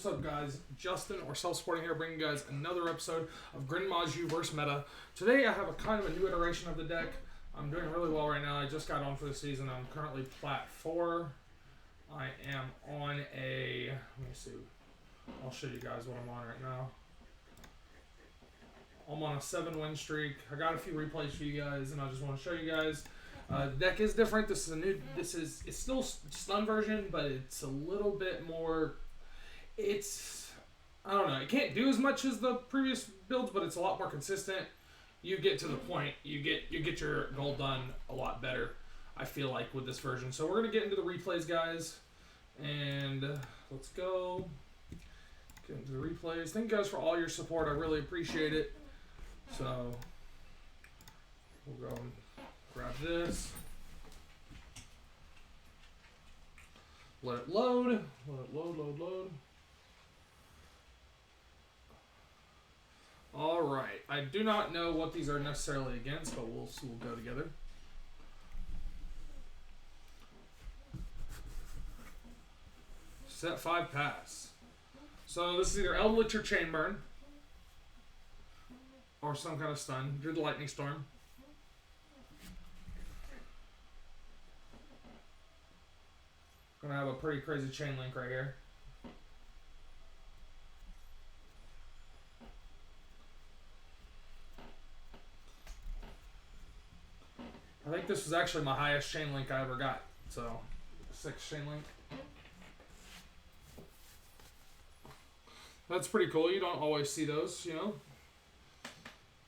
What's up, guys? Justin or Self-Supporting here, bringing you guys another episode of Gren Maju vs. Meta. Today I have a kind of a new iteration of the deck. I'm doing really well right now. I just got on for the season. I'm currently plat 4. I am on a... Let me see. I'll show you guys what I'm on right now. I'm on a 7-win streak. I got a few replays for you guys, and I just want to show you guys. The deck is different. This is a new. It's still stun version, but it's a little bit more. I don't know. It can't do as much as the previous builds, but it's a lot more consistent. You get to the point. You get your goal done a lot better, I feel like, with this version. So we're gonna get into the replays, guys, and let's go. Get into the replays. Thank you guys for all your support. I really appreciate it. So we'll go and grab this. Let it load. Let it load. Alright. I do not know what these are necessarily against, but we'll go together. Set 5 pass. So this is either Eldritch or Chain Burn. Or some kind of stun. Do the Lightning Storm. Gonna have a pretty crazy chain link right here. I think this was actually my highest chain link I ever got. So, 6 chain link. That's pretty cool. You don't always see those, you know.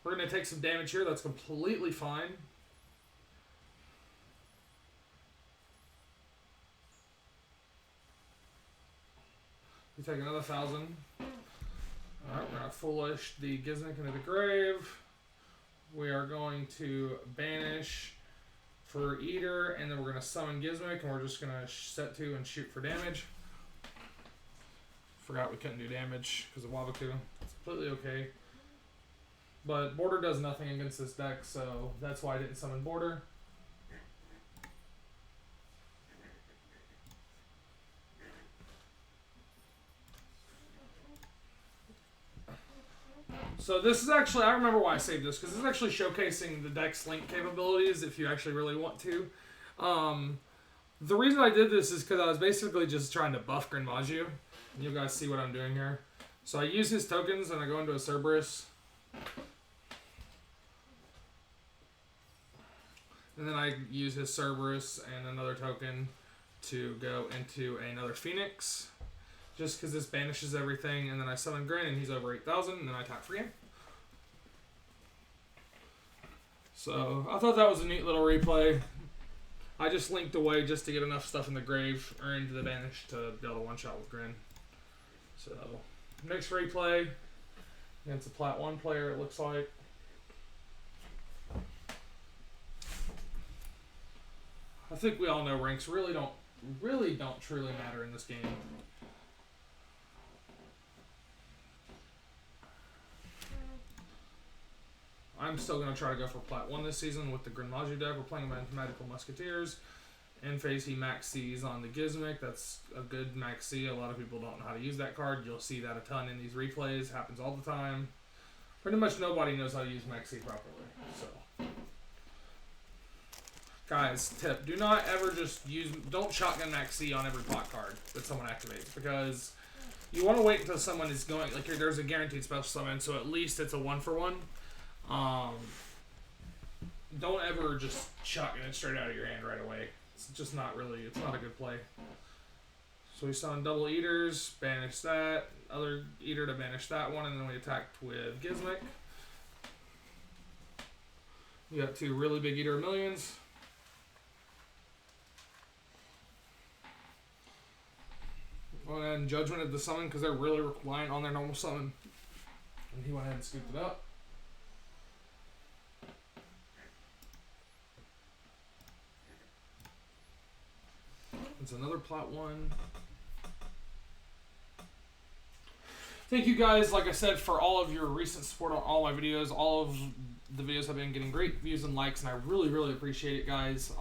We're going to take some damage here. That's completely fine. We take another 1,000. Alright, we're going to foolish the Gizmic into the grave. We are going to banish for Eater, and then we're going to summon Gizmic, and we're just going to set 2 and shoot for damage. Forgot we couldn't do damage because of Wabaku. It's completely okay. But Border does nothing against this deck, so that's why I didn't summon Border. So this is actually, I remember why I saved this, because this is actually showcasing the deck's link capabilities if you actually really want to. The reason I did this is because I was basically just trying to buff Gren Maju. You guys see what I'm doing here. So I use his tokens and I go into a Cerberus. And then I use his Cerberus and another token to go into another Phoenix. Just because this banishes everything. And then I summon Gren and he's over 8,000. And then I attack for game. So I thought that was a neat little replay. I just linked away just to get enough stuff in the grave or into the banish to be able to one-shot with Gren. So next replay against a plat 1 player, it looks like. I think we all know ranks really don't truly matter in this game. I'm still going to try to go for plat 1 this season with the Gren Maju deck. We're playing my Magical Musketeers. In phase, he max C's on the Gizmic. That's a good max C. A lot of people don't know how to use that card. You'll see that a ton in these replays. Happens all the time. Pretty much nobody knows how to use max C properly. So, guys, tip: do not ever just don't shotgun max C on every pot card that someone activates, because you want to wait until someone is going, like, there's a guaranteed special summon, so at least it's a 1-for-1. Don't ever just shotgun it straight out of your hand right away. It's just not really, it's not a good play. So we summon double Eaters, banish that, other Eater to banish that one, and then we attacked with Gizmic. We got 2 really big Eater Millions. And Judgment at the summon because they're really reliant on their normal summon. And he went ahead and scooped it up. It's another plat 1. Thank you guys, like I said, for all of your recent support on all my videos. All of the videos have been getting great views and likes, and I really, really appreciate it, guys.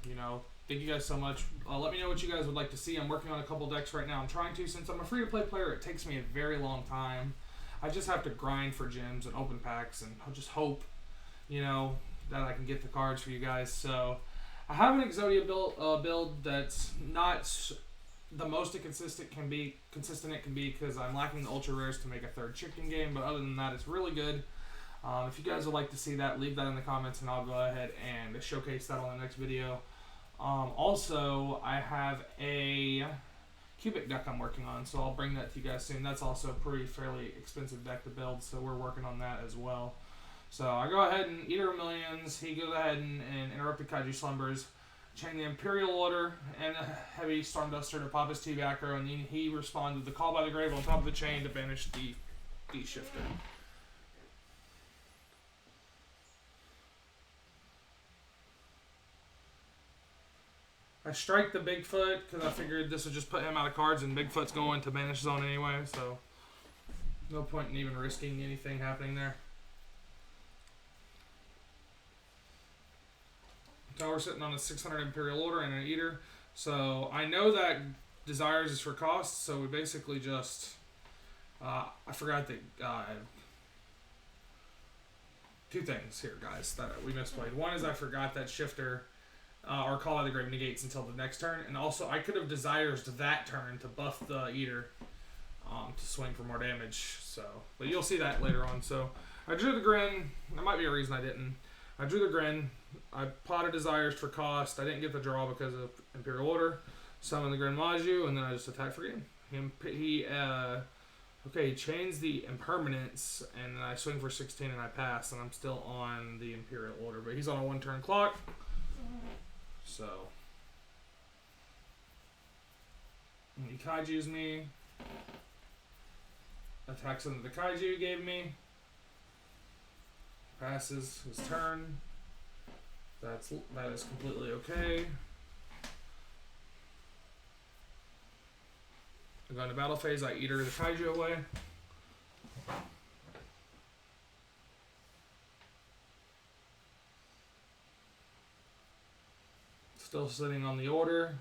You know, Thank you guys so much. Let me know what you guys would like to see. I'm working on a couple decks right now. I'm trying to, since I'm a free-to-play player, it takes me a very long time. I just have to grind for gems and open packs, and I'll just hope, you know, that I can get the cards for you guys. So I have an Exodia build that's not the most consistent it can be because I'm lacking the ultra rares to make a third chicken game. But other than that, it's really good. If you guys would like to see that, leave that in the comments, and I'll go ahead and showcase that on the next video. Also, I have a cubic deck I'm working on, so I'll bring that to you guys soon. That's also a fairly expensive deck to build, so we're working on that as well. So I go ahead and Eater of Millions. He goes ahead and interrupted Kaiju Slumbers, chain the Imperial Order, and a heavy Storm Duster to pop his T-Backer, and then he responded with the Call by the Grave on top of the chain to banish the D-Shifter. I strike the Bigfoot because I figured this would just put him out of cards, and Bigfoot's going to Banish Zone anyway, so no point in even risking anything happening there. So we're sitting on a 600 Imperial Order and an Eater. So I know that Desires is for cost, so we basically just... I forgot that... two things here, guys, that we misplayed. One is I forgot that Shifter... or Call by the Grave negates until the next turn, and also I could have Desires that turn to buff the Eater to swing for more damage. So, but you'll see that later on. So I drew the Gren. There might be a reason I didn't. I drew the Gren. I potted Desires for cost. I didn't get the draw because of Imperial Order. Summoned the Gren Maju, and then I just attacked for game. He chains the Impermanence, and then I swing for 16 and I pass, and I'm still on the Imperial Order, but he's on a 1-turn clock. So, he Kaiju's me, attacks into the Kaiju he gave me, passes his turn. That is completely okay. I go into battle phase, I Eater the Kaiju away. Still sitting on the order.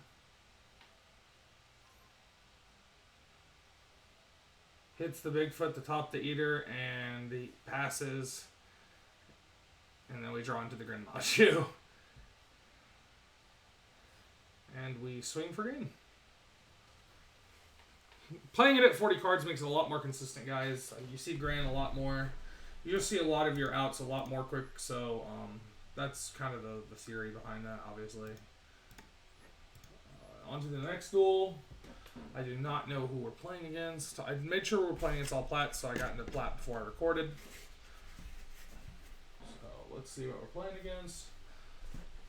Hits the Bigfoot to top the Eater, and he passes. And then we draw into the Gren Maju. And we swing for game. Playing it at 40 cards makes it a lot more consistent, guys. You see Gren a lot more. You'll see a lot of your outs a lot more quick, so that's kind of the theory behind that, obviously. On to the next duel. I do not know who we're playing against. I made sure we were playing against all Plats, so I got into Plat before I recorded. So let's see what we're playing against.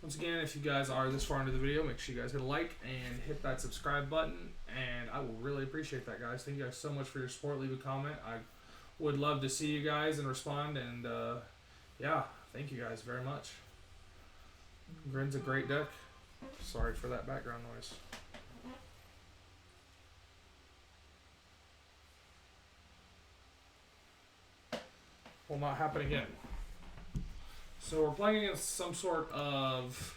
Once again, if you guys are this far into the video, make sure you guys hit a like and hit that subscribe button, and I will really appreciate that, guys. Thank you guys so much for your support. Leave a comment. I would love to see you guys and respond, and yeah, thank you guys very much. Gren's a great deck. Sorry for that background noise. Will not happen again. So we're playing against some sort of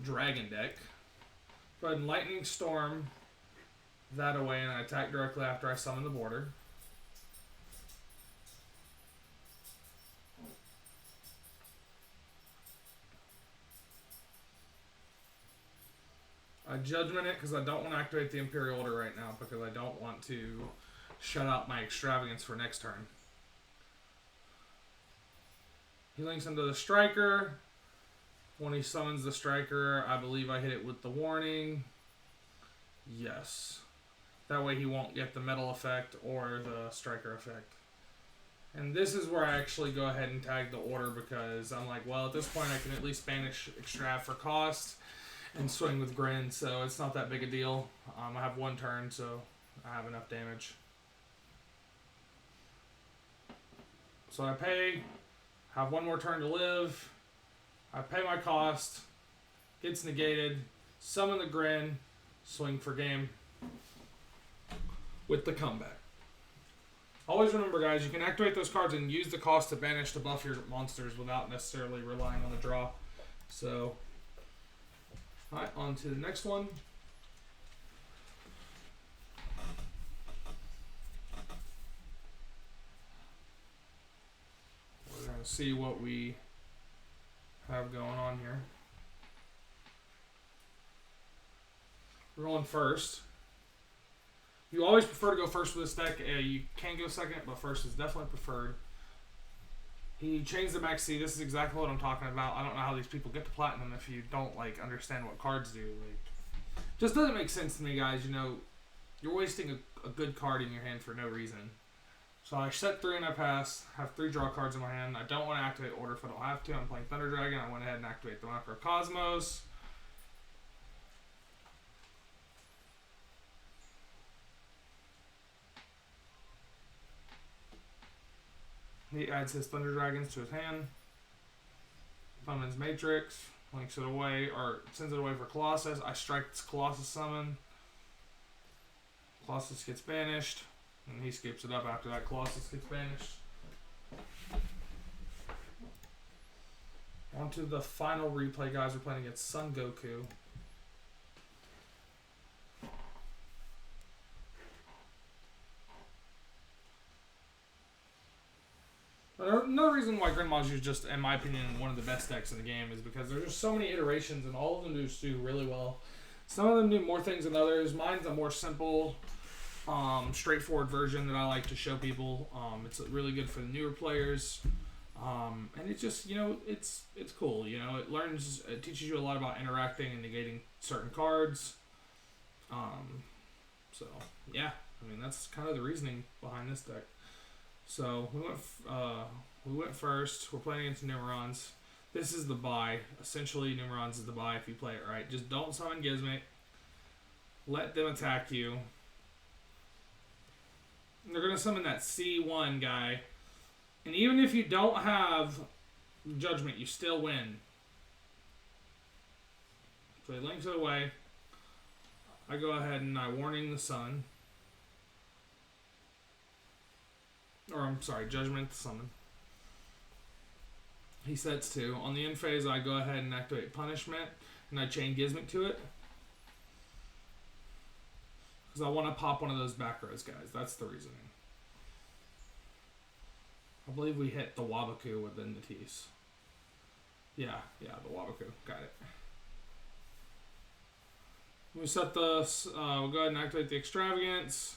dragon deck. Go ahead and Lightning Storm that away, and I attack directly after I summon the border. I Judgment it because I don't want to activate the Imperial Order right now because I don't want to shut out my Extravagance for next turn. He links into the Striker. When he summons the Striker, I believe I hit it with the warning. Yes. That way he won't get the metal effect or the Striker effect. And this is where I actually go ahead and tag the order because I'm like, well, at this point I can at least banish Extrav for cost and swing with Gren, so it's not that big a deal. I have 1 turn, so I have enough damage. So I pay, have 1 more turn to live. I pay my cost, gets negated, summon the Gren, swing for game with the comeback. Always remember, guys, you can activate those cards and use the cost to banish to buff your monsters without necessarily relying on the draw. So Alright, on to the next one. We're going to see what we have going on here. We're going first. You always prefer to go first with this deck. You can go second, but first is definitely preferred. He changed the max C. This is exactly what I'm talking about. I don't know how these people get to platinum if you don't like understand what cards do. Like, just doesn't make sense to me, guys. You know, you're wasting a good card in your hand for no reason. So I set 3 and I pass. Have 3 draw cards in my hand. I don't want to activate Order if I don't have to. I'm playing Thunder Dragon. I went ahead and activate the Macrocosmos. He adds his Thunder Dragons to his hand. Summons Matrix. Links it away, or sends it away for Colossus. I strike this Colossus summon. Colossus gets banished. And he skips it up after that. Colossus gets banished. On to the final replay, guys. We're playing against Son Goku. Another reason why Gren Maju is just, in my opinion, one of the best decks in the game is because there's just so many iterations and all of them do really well. Some of them do more things than others. Mine's a more simple, straightforward version that I like to show people. It's really good for the newer players. And it's just, you know, it's cool. You know, it teaches you a lot about interacting and negating certain cards. So, yeah. I mean, that's kind of the reasoning behind this deck. So we went first. We're playing against Numerons. This is the buy. Essentially, Numerons is the buy if you play it right. Just don't summon Gizmic. Let them attack you. And they're going to summon that C1 guy. And even if you don't have Judgment, you still win. So he links it away. I go ahead and I Warning the Sun. Or, I'm sorry, Judgment the Summon. He sets 2. On the end phase, I go ahead and activate Punishment, and I chain Gizmic to it. Because I want to pop one of those back rows, guys. That's the reasoning. I believe we hit the Wabaku within the T's. Yeah, the Wabaku. Got it. We set the, we'll go ahead and activate the Extravagance.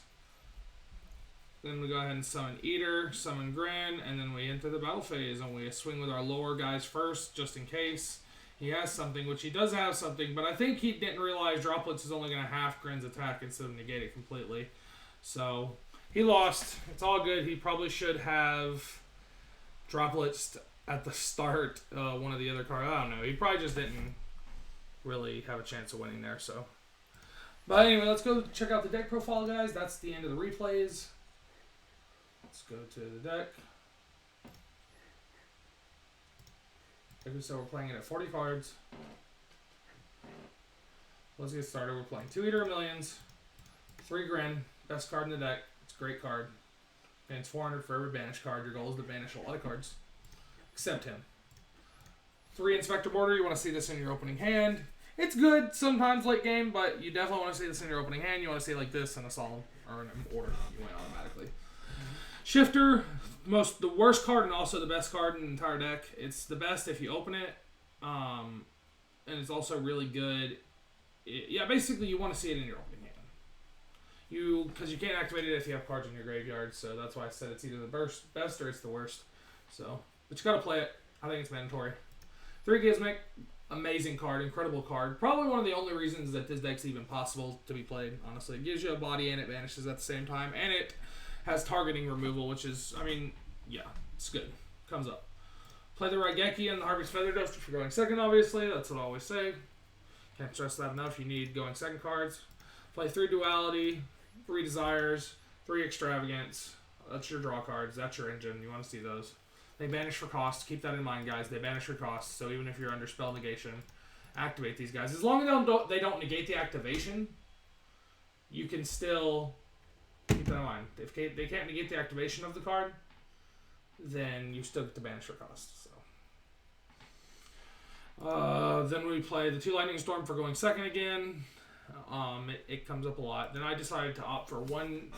Then we go ahead and summon Eater, summon Gren, and then we enter the battle phase, and we swing with our lower guys first, just in case he has something, which he does have something, but I think he didn't realize Droplets is only going to half Gren's attack instead of negate it completely. So, he lost. It's all good. He probably should have Droplets at the start, one of the other cards. I don't know. He probably just didn't really have a chance of winning there, so. But anyway, let's go check out the deck profile, guys. That's the end of the replays. Let's go to the deck. Okay, so we're playing it at 40 cards. Let's get started. We're playing 2 Eater of Millions, 3 Gren, best card in the deck. It's a great card. And it's 400 for every banish card. Your goal is to banish a lot of cards, except him. 3 Inspector Border. You want to see this in your opening hand. It's good sometimes late game, but you definitely want to see this in your opening hand. You want to see it like this in a solemn or in an order. You win automatically. Shifter, the worst card and also the best card in the entire deck. It's the best if you open it, and it's also really good. Basically you want to see it in your opening hand. Because you can't activate it if you have cards in your graveyard, so that's why I said it's either the best or it's the worst. So, but you got to play it. I think it's mandatory. 3 Gizmic, amazing card, incredible card. Probably one of the only reasons that this deck's even possible to be played, honestly. It gives you a body and it vanishes at the same time, and it has targeting removal, which is, I mean, yeah, it's good. Comes up. Play the Raigeki and the Harvey's Feather Dust if you're going second, obviously. That's what I always say. Can't stress that enough. You need going second cards. Play 3 Duality, 3 Desires, 3 Extravagance. That's your draw cards. That's your engine. You want to see those. They banish for cost. Keep that in mind, guys. They banish for cost. So even if you're under spell negation, activate these guys. As long as they don't negate the activation, you can still keep that in mind. If they can't negate the activation of the card, then you still get to banish for cost. So Then we play the 2 Lightning Storm for going second again. It comes up a lot. Then I decided to opt for 1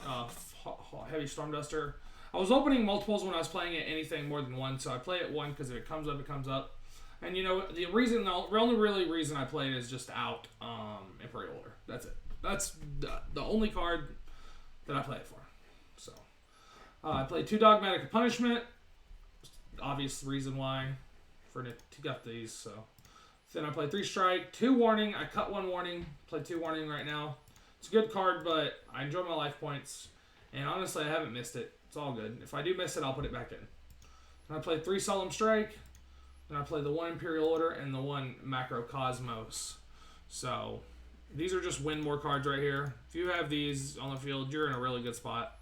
Heavy Storm Duster. I was opening multiples when I was playing it, anything more than 1, so I play it 1 because if it comes up, it comes up. And you know, the only really reason I play it is just to out Imperial Order. That's it. That's the only card that I play it for. So I played 2 Dogmatic Punishment. Obvious reason why for to get these. So then I played 3 Strike, 2 Warning. I cut 1 Warning. Played 2 Warning right now. It's a good card, but I enjoy my life points. And honestly, I haven't missed it. It's all good. If I do miss it, I'll put it back in. And I played 3 Solemn Strike. Then I played the 1 Imperial Order and the 1 Macro Cosmos. So these are just win more cards right here. If you have these on the field, you're in a really good spot.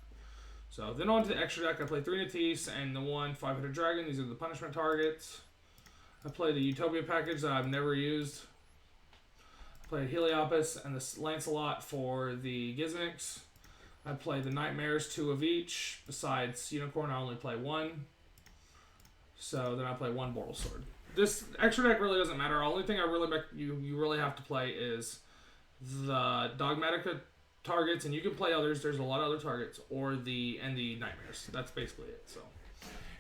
So then on to the extra deck, I played 3 Natisse and the 1 500 Dragon. These are the punishment targets. I played the Utopia package that I've never used. I played Heliopus and the Lancelot for the Gizmix. I played the Nightmares, 2 of each. Besides Unicorn, I only play 1. So then I play 1 Bortle Sword. This extra deck really doesn't matter. The only thing I really you really have to play is the Dogmatica targets, and you can play others. There's a lot of other targets, or the Nightmares. That's basically it. So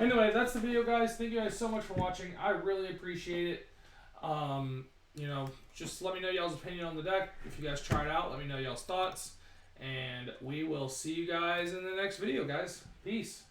anyway, that's the video, guys. Thank you guys so much for watching. I really appreciate it. You know, just let me know y'all's opinion on the deck. If you guys try it out, let me know y'all's thoughts. And we will see you guys in the next video, guys. Peace.